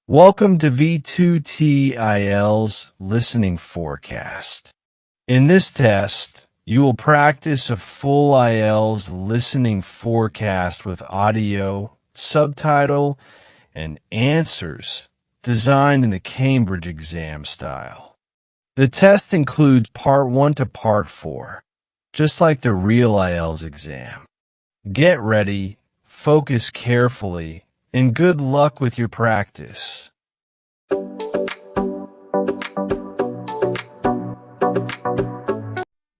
Welcome to V2T IELTS Listening Forecast. In this test, you will practice a full IELTS listening forecast with audio, subtitle, and answers designed in the Cambridge exam style. The test includes Part 1 to Part 4, just like the real IELTS exam. Get ready, focus carefully, and good luck with your practice.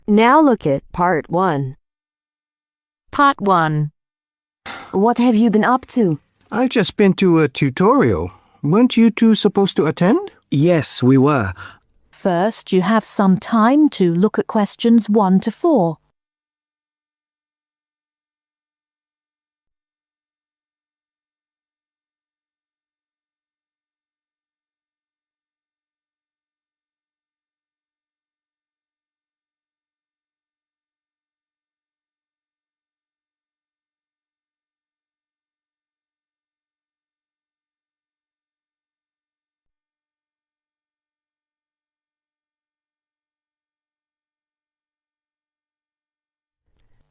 Now look at Part 1. Part 1. What have you been up to? I've just been to a tutorial. Weren't you two supposed to attend? Yes, we were. First, you have some time to look at questions 1 to 4.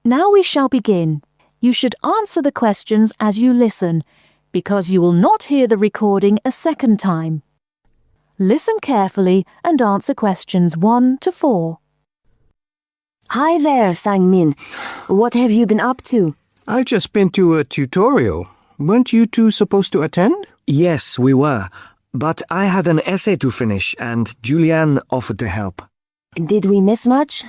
Now we shall begin. You should answer the questions as you listen, because you will not hear the recording a second time. Listen carefully and answer questions 1 to 4. Hi there, Sang-min. What have you been up to? I've just been to a tutorial. Weren't you two supposed to attend? Yes, we were. But I had an essay to finish and Julianne offered to help. Did we miss much?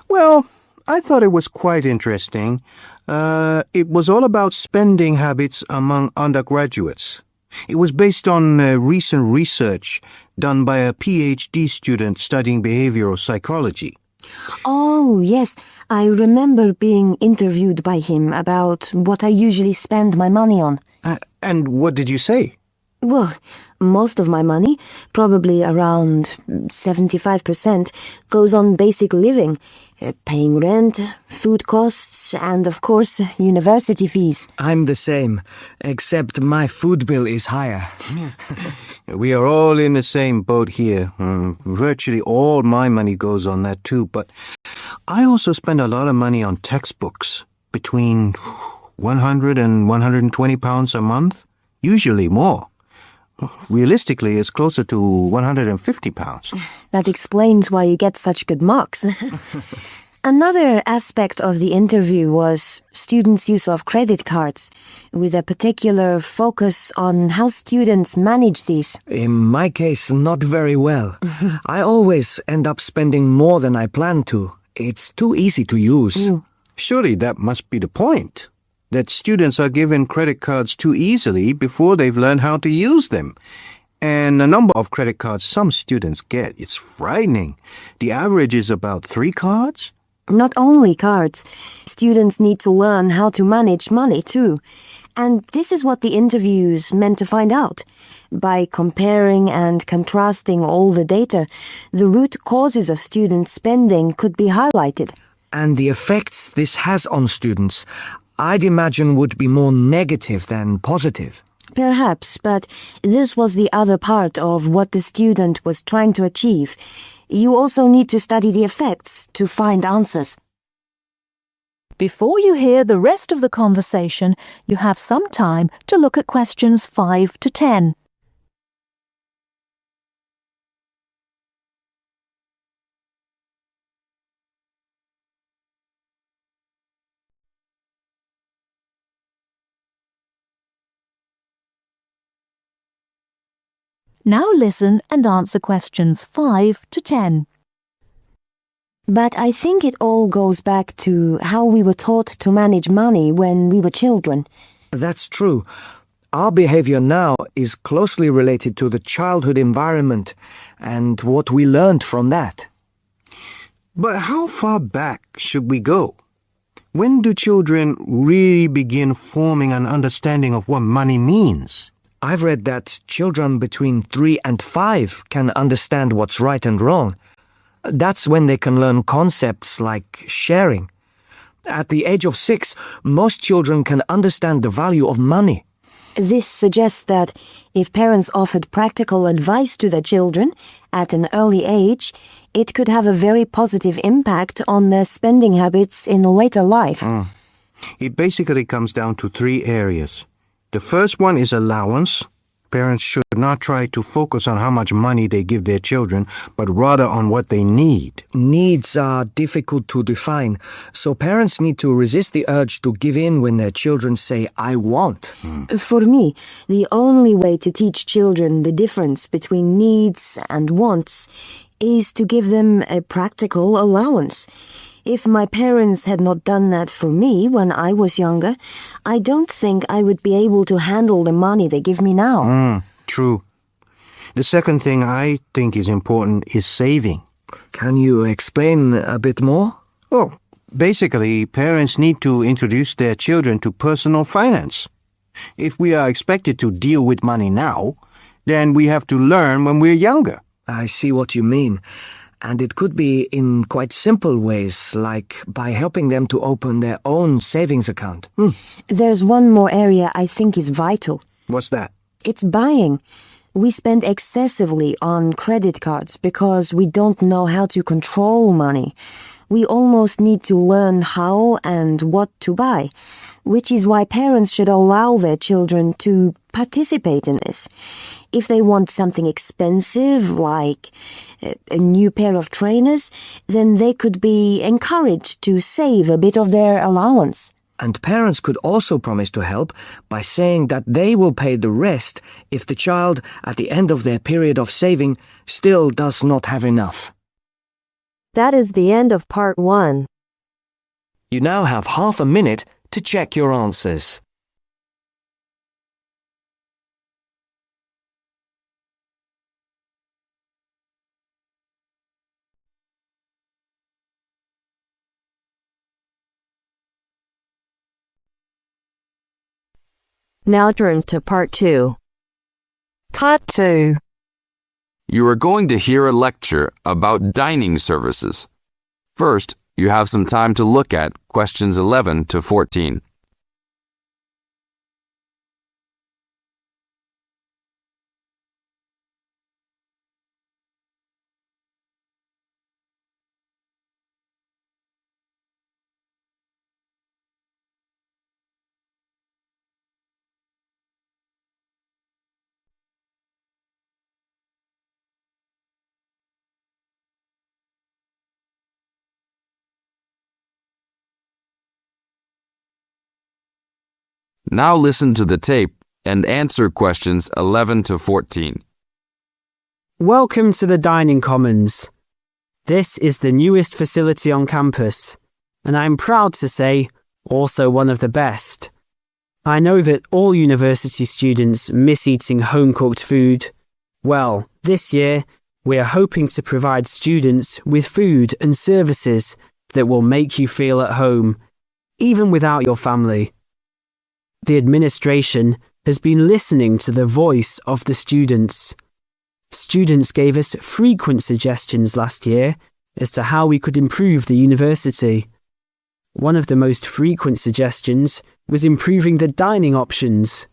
Well, I thought it was quite interesting. It was all about spending habits among undergraduates. It was based on recent research done by a PhD student studying behavioral psychology. Oh, yes. I remember being interviewed by him about what I usually spend my money on. And what did you say? Well, most of my money, probably around 75%, goes on basic living, paying rent, food costs, and of course, university fees. I'm the same, except my food bill is higher. We are all in the same boat here. Virtually all my money goes on that too, but I also spend a lot of money on textbooks, between 100 and 120 pounds a month, usually more. Realistically, it's closer to 150 pounds. That explains why you get such good marks. Another aspect of the interview was students' use of credit cards, with a particular focus on how students manage these. In my case, not very well. I always end up spending more than I plan to. It's too easy to use. Surely that must be the point. That students are given credit cards too easily before they've learned how to use them. And the number of credit cards some students get, it's frightening. The average is about 3 cards. Not only cards, students need to learn how to manage money too. And this is what the interviews meant to find out. By comparing and contrasting all the data, the root causes of student spending could be highlighted. And the effects this has on students, I'd imagine, would be more negative than positive. Perhaps, but this was the other part of what the student was trying to achieve. You also need to study the effects to find answers. Before you hear the rest of the conversation, you have some time to look at questions 5 to 10. Now listen and answer questions 5 to 10. But I think it all goes back to how we were taught to manage money when we were children. That's true. Our behavior now is closely related to the childhood environment and what we learned from that. But how far back should we go? When do children really begin forming an understanding of what money means? I've read that children between 3 and 5 can understand what's right and wrong. That's when they can learn concepts like sharing. At the age of 6, most children can understand the value of money. This suggests that if parents offered practical advice to their children at an early age, it could have a very positive impact on their spending habits in later life. It basically comes down to 3 areas. The first one is allowance. Parents should not try to focus on how much money they give their children, but rather on what they need. Needs are difficult to define, so parents need to resist the urge to give in when their children say, I want. For me, the only way to teach children the difference between needs and wants is to give them a practical allowance. If my parents had not done that for me when I was younger, I don't think I would be able to handle the money they give me now. True. The second thing I think is important is saving. Can you explain a bit more? Oh, basically, parents need to introduce their children to personal finance. If we are expected to deal with money now, then we have to learn when we're younger. I see what you mean. And it could be in quite simple ways, like by helping them to open their own savings account. There's one more area I think is vital. What's that? It's buying. We spend excessively on credit cards because we don't know how to control money. We almost need to learn how and what to buy, which is why parents should allow their children to participate in this. If they want something expensive, like a new pair of trainers, then they could be encouraged to save a bit of their allowance. And parents could also promise to help by saying that they will pay the rest if the child, at the end of their period of saving, still does not have enough. That is the end of part 1. You now have half a minute to check your answers. Now turns to part 2. Part 2. You are going to hear a lecture about dining services. First, you have some time to look at questions 11 to 14. Now listen to the tape and answer questions 11 to 14. Welcome to the Dining Commons. This is the newest facility on campus, and I'm proud to say, also one of the best. I know that all university students miss eating home-cooked food. Well, this year, we are hoping to provide students with food and services that will make you feel at home, even without your family. The administration has been listening to the voice of the students. Students gave us frequent suggestions last year as to how we could improve the university. One of the most frequent suggestions was improving the dining options.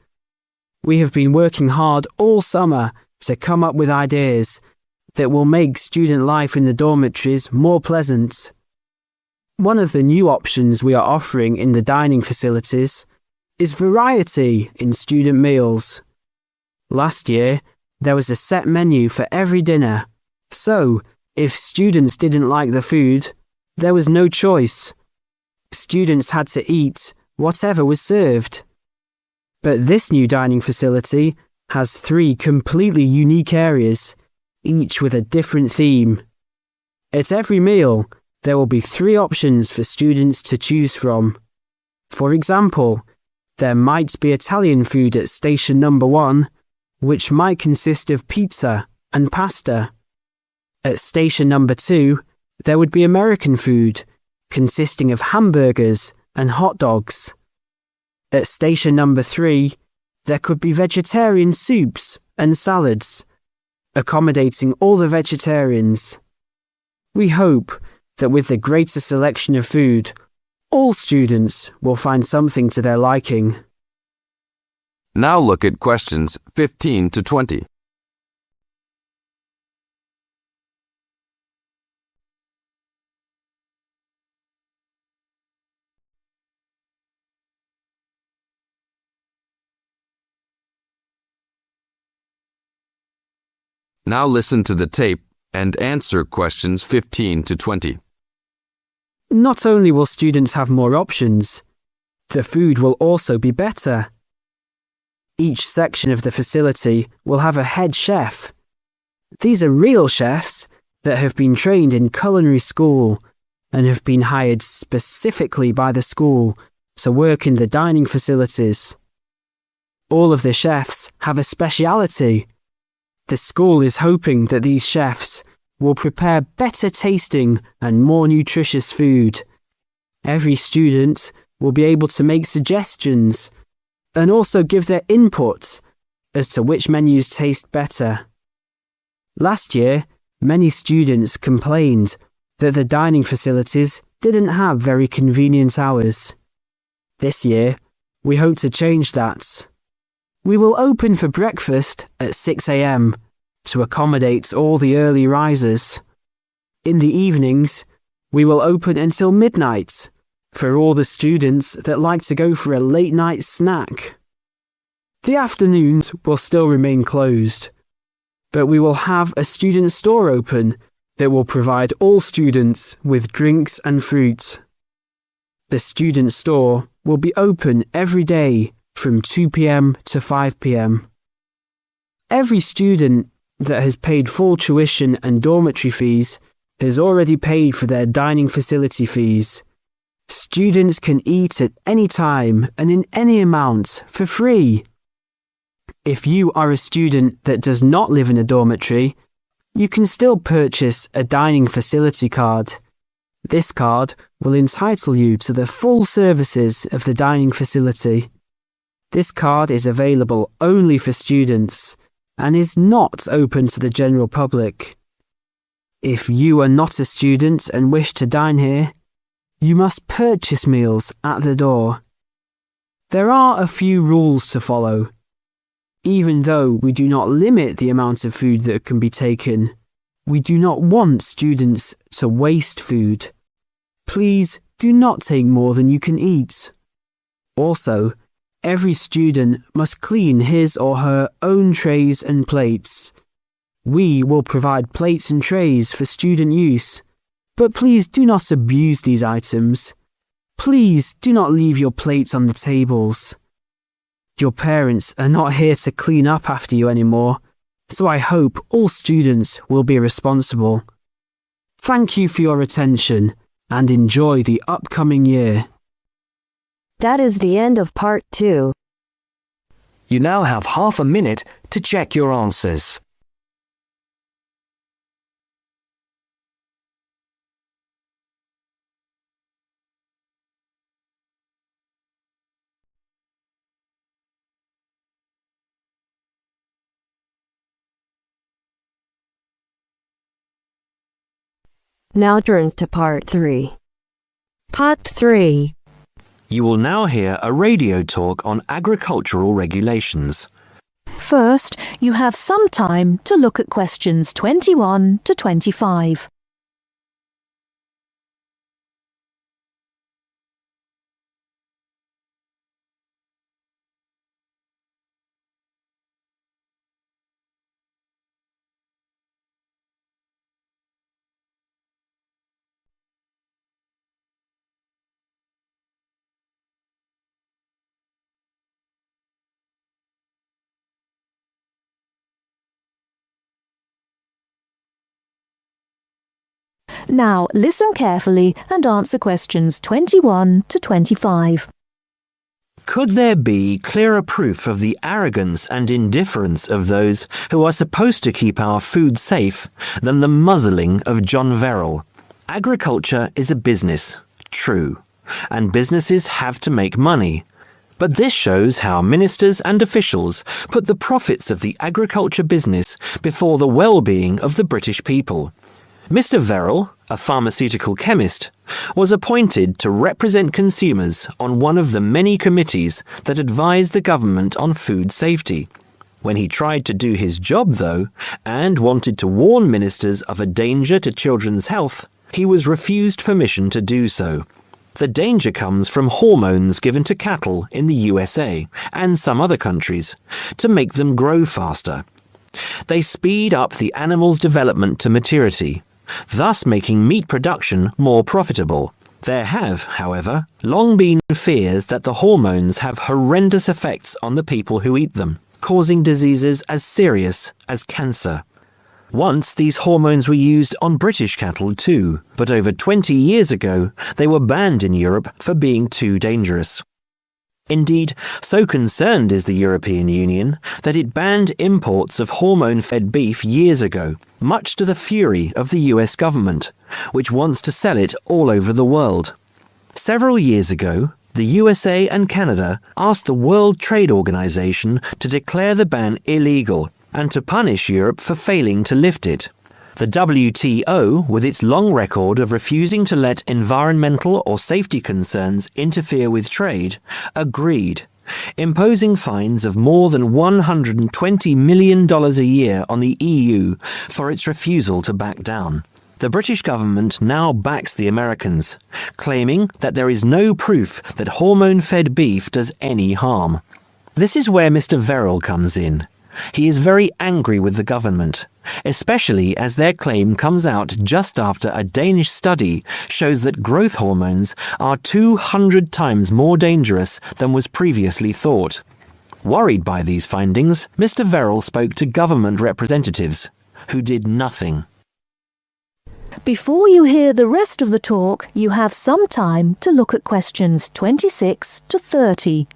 We have been working hard all summer to come up with ideas that will make student life in the dormitories more pleasant. One of the new options we are offering in the dining facilities is variety in student meals. Last year, there was a set menu for every dinner, so if students didn't like the food, there was no choice. Students had to eat whatever was served. But this new dining facility has 3 completely unique areas, each with a different theme. At every meal, there will be 3 options for students to choose from. For example, there might be Italian food at station number 1, which might consist of pizza and pasta. At station number 2, there would be American food, consisting of hamburgers and hot dogs. At station number 3, there could be vegetarian soups and salads, accommodating all the vegetarians. We hope that with the greater selection of food, all students will find something to their liking. Now look at questions 15 to 20. Now listen to the tape and answer questions 15 to 20. Not only will students have more options, the food will also be better. Each section of the facility will have a head chef. These are real chefs that have been trained in culinary school and have been hired specifically by the school to work in the dining facilities. All of the chefs have a speciality. The school is hoping that these chefs will prepare better tasting and more nutritious food. Every student will be able to make suggestions and also give their input as to which menus taste better. Last year, many students complained that the dining facilities didn't have very convenient hours. This year, we hope to change that. We will open for breakfast at 6 a.m. to accommodate all the early risers. In the evenings, we will open until midnight for all the students that like to go for a late night snack. The afternoons will still remain closed, but we will have a student store open that will provide all students with drinks and fruit. The student store will be open every day from 2 p.m. to 5 p.m. Every student that has paid full tuition and dormitory fees has already paid for their dining facility fees. Students can eat at any time and in any amount for free. If you are a student that does not live in a dormitory, you can still purchase a dining facility card. This card will entitle you to the full services of the dining facility. This card is available only for students and is not open to the general public. If you are not a student and wish to dine here, you must purchase meals at the door. There are a few rules to follow. Even though we do not limit the amount of food that can be taken, we do not want students to waste food. Please do not take more than you can eat. Also, every student must clean his or her own trays and plates. We will provide plates and trays for student use, but please do not abuse these items. Please do not leave your plates on the tables. Your parents are not here to clean up after you anymore, so I hope all students will be responsible. Thank you for your attention and enjoy the upcoming year. That is the end of part 2. You now have half a minute to check your answers. Now turns to part 3. Part 3. You will now hear a radio talk on agricultural regulations. First, you have some time to look at questions 21 to 25. Now listen carefully and answer questions 21 to 25. Could there be clearer proof of the arrogance and indifference of those who are supposed to keep our food safe than the muzzling of John Verrill? Agriculture is a business, true, and businesses have to make money. But this shows how ministers and officials put the profits of the agriculture business before the well-being of the British people. Mr. Verrill, a pharmaceutical chemist, was appointed to represent consumers on one of the many committees that advise the government on food safety. When he tried to do his job, though, and wanted to warn ministers of a danger to children's health, he was refused permission to do so. The danger comes from hormones given to cattle in the USA and some other countries to make them grow faster. They speed up the animal's development to maturity, thus making meat production more profitable. There have, however, long been fears that the hormones have horrendous effects on the people who eat them, causing diseases as serious as cancer. Once these hormones were used on British cattle too, but over 20 years ago they were banned in Europe for being too dangerous. Indeed, so concerned is the European Union that it banned imports of hormone-fed beef years ago, much to the fury of the US government, which wants to sell it all over the world. Several years ago, the USA and Canada asked the World Trade Organization to declare the ban illegal and to punish Europe for failing to lift it. The WTO, with its long record of refusing to let environmental or safety concerns interfere with trade, agreed, imposing fines of more than $120 million a year on the EU for its refusal to back down. The British government now backs the Americans, claiming that there is no proof that hormone-fed beef does any harm. This is where Mr. Verrill comes in. He is very angry with the government, especially as their claim comes out just after a Danish study shows that growth hormones are 200 times more dangerous than was previously thought. Worried by these findings, Mr. Verrill spoke to government representatives, who did nothing. Before you hear the rest of the talk, you have some time to look at questions 26 to 30.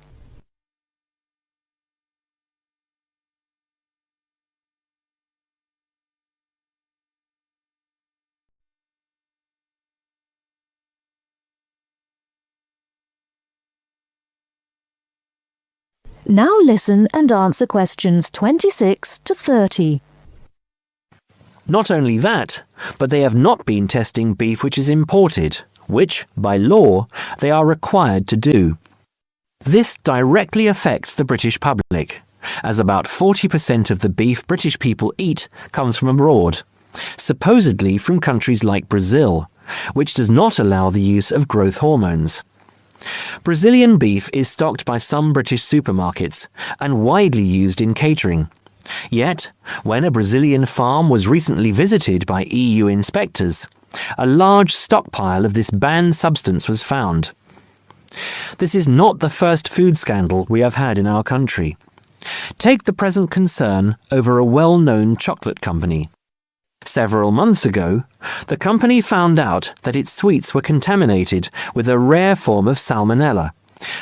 Now listen and answer questions 26 to 30. Not only that, but they have not been testing beef which is imported, which, by law, they are required to do. This directly affects the British public, as about 40% of the beef British people eat comes from abroad, supposedly from countries like Brazil, which does not allow the use of growth hormones. Brazilian beef is stocked by some British supermarkets and widely used in catering. Yet, when a Brazilian farm was recently visited by EU inspectors, a large stockpile of this banned substance was found. This is not the first food scandal we have had in our country. Take the present concern over a well-known chocolate company. Several months ago, the company found out that its sweets were contaminated with a rare form of salmonella,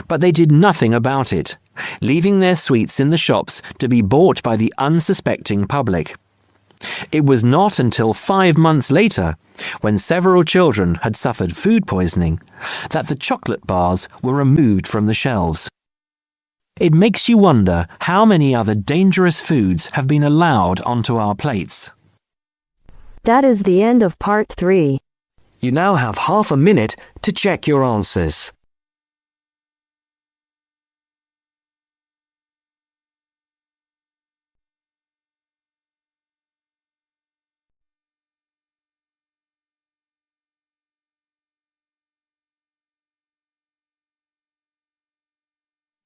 but they did nothing about it, leaving their sweets in the shops to be bought by the unsuspecting public. It was not until 5 months later, when several children had suffered food poisoning, that the chocolate bars were removed from the shelves. It makes you wonder how many other dangerous foods have been allowed onto our plates. That is the end of part 3. You now have half a minute to check your answers.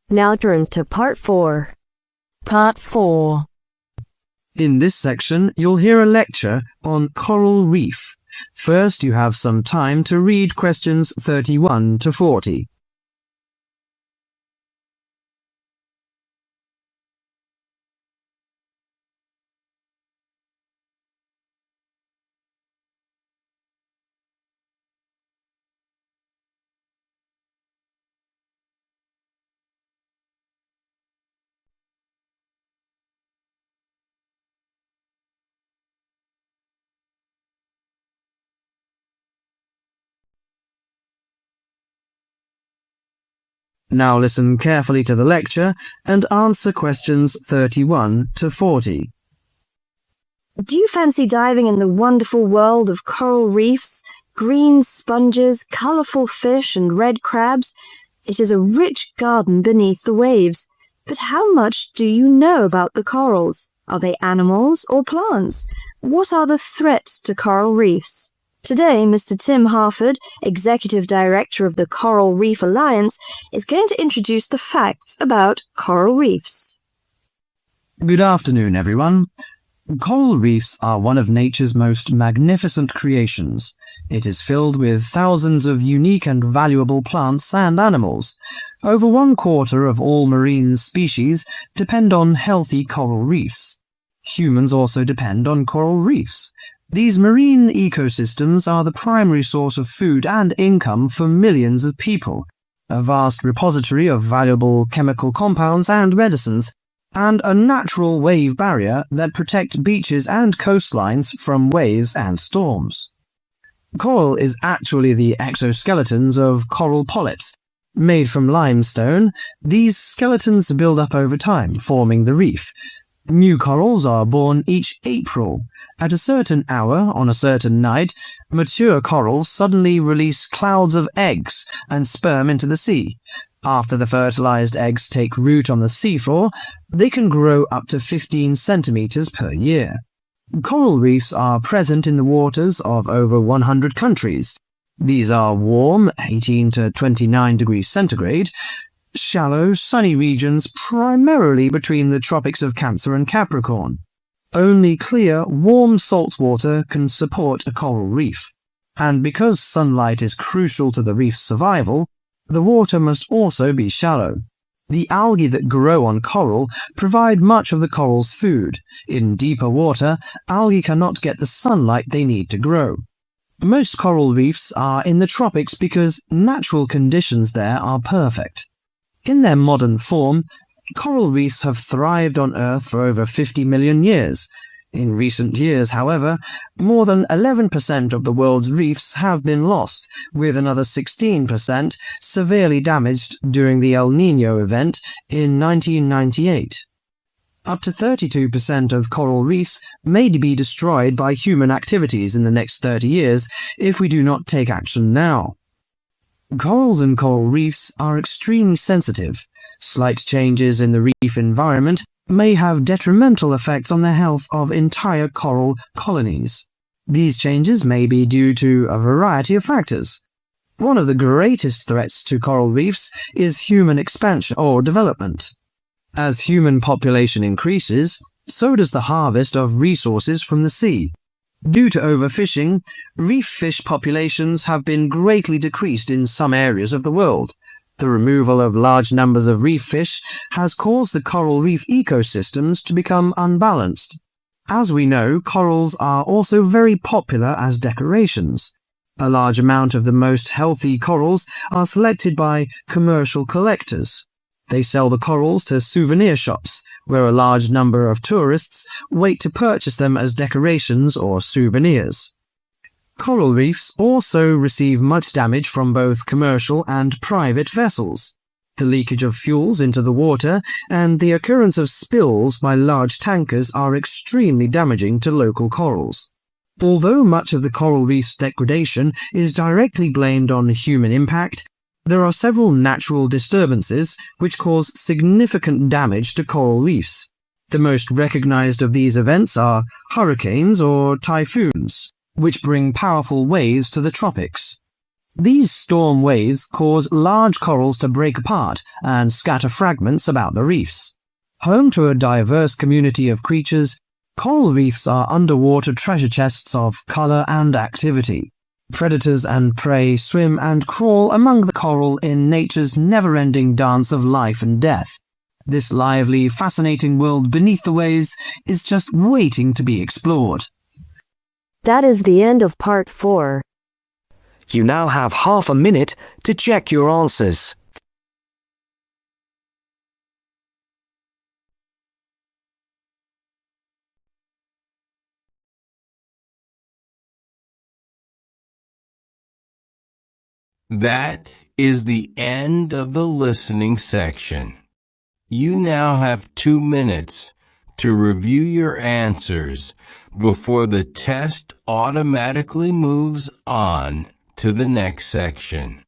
Now turns to part 4. Part 4. In this section, you'll hear a lecture on coral reef. First, you have some time to read questions 31 to 40. Now listen carefully to the lecture and answer questions 31 to 40. Do you fancy diving in the wonderful world of coral reefs, green sponges, colourful fish and red crabs? It is a rich garden beneath the waves. But how much do you know about the corals? Are they animals or plants? What are the threats to coral reefs? Today, Mr. Tim Harford, Executive Director of the Coral Reef Alliance, is going to introduce the facts about coral reefs. Good afternoon, everyone. Coral reefs are one of nature's most magnificent creations. It is filled with thousands of unique and valuable plants and animals. Over 1/4 of all marine species depend on healthy coral reefs. Humans also depend on coral reefs. These marine ecosystems are the primary source of food and income for millions of people, a vast repository of valuable chemical compounds and medicines, and a natural wave barrier that protect beaches and coastlines from waves and storms. Coral is actually the exoskeletons of coral polyps. Made from limestone, these skeletons build up over time, forming the reef. New corals are born each April. At a certain hour, on a certain night, mature corals suddenly release clouds of eggs and sperm into the sea. After the fertilized eggs take root on the seafloor, they can grow up to 15 centimeters per year. Coral reefs are present in the waters of over 100 countries. These are warm, 18 to 29 degrees centigrade, shallow, sunny regions primarily between the tropics of Cancer and Capricorn. Only clear, warm salt water can support a coral reef. And because sunlight is crucial to the reef's survival, the water must also be shallow. The algae that grow on coral provide much of the coral's food. In deeper water, algae cannot get the sunlight they need to grow. Most coral reefs are in the tropics because natural conditions there are perfect. In their modern form, coral reefs have thrived on Earth for over 50 million years. In recent years, however, more than 11% of the world's reefs have been lost, with another 16% severely damaged during the El Niño event in 1998. Up to 32% of coral reefs may be destroyed by human activities in the next 30 years if we do not take action now. Corals and coral reefs are extremely sensitive. Slight changes in the reef environment may have detrimental effects on the health of entire coral colonies. These changes may be due to a variety of factors. One of the greatest threats to coral reefs is human expansion or development. As human population increases, so does the harvest of resources from the sea. Due to overfishing, reef fish populations have been greatly decreased in some areas of the world. The removal of large numbers of reef fish has caused the coral reef ecosystems to become unbalanced. As we know, corals are also very popular as decorations. A large amount of the most healthy corals are selected by commercial collectors. They sell the corals to souvenir shops, where a large number of tourists wait to purchase them as decorations or souvenirs. Coral reefs also receive much damage from both commercial and private vessels. The leakage of fuels into the water and the occurrence of spills by large tankers are extremely damaging to local corals. Although much of the coral reef's degradation is directly blamed on human impact, there are several natural disturbances which cause significant damage to coral reefs. The most recognized of these events are hurricanes or typhoons, which bring powerful waves to the tropics. These storm waves cause large corals to break apart and scatter fragments about the reefs. Home to a diverse community of creatures, coral reefs are underwater treasure chests of color and activity. Predators and prey swim and crawl among the coral in nature's never-ending dance of life and death. This lively, fascinating world beneath the waves is just waiting to be explored. That is the end of part 4. You now have half a minute to check your answers. That is the end of the listening section. You now have 2 minutes to review your answers before the test automatically moves on to the next section.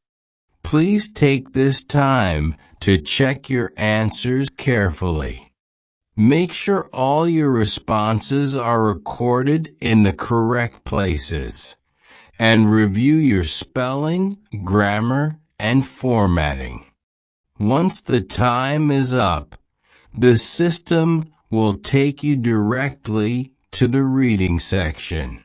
Please take this time to check your answers carefully. Make sure all your responses are recorded in the correct places, and review your spelling, grammar, and formatting. Once the time is up, the system will take you directly to the reading section.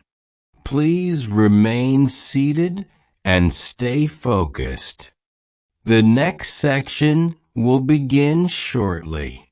Please remain seated and stay focused. The next section will begin shortly.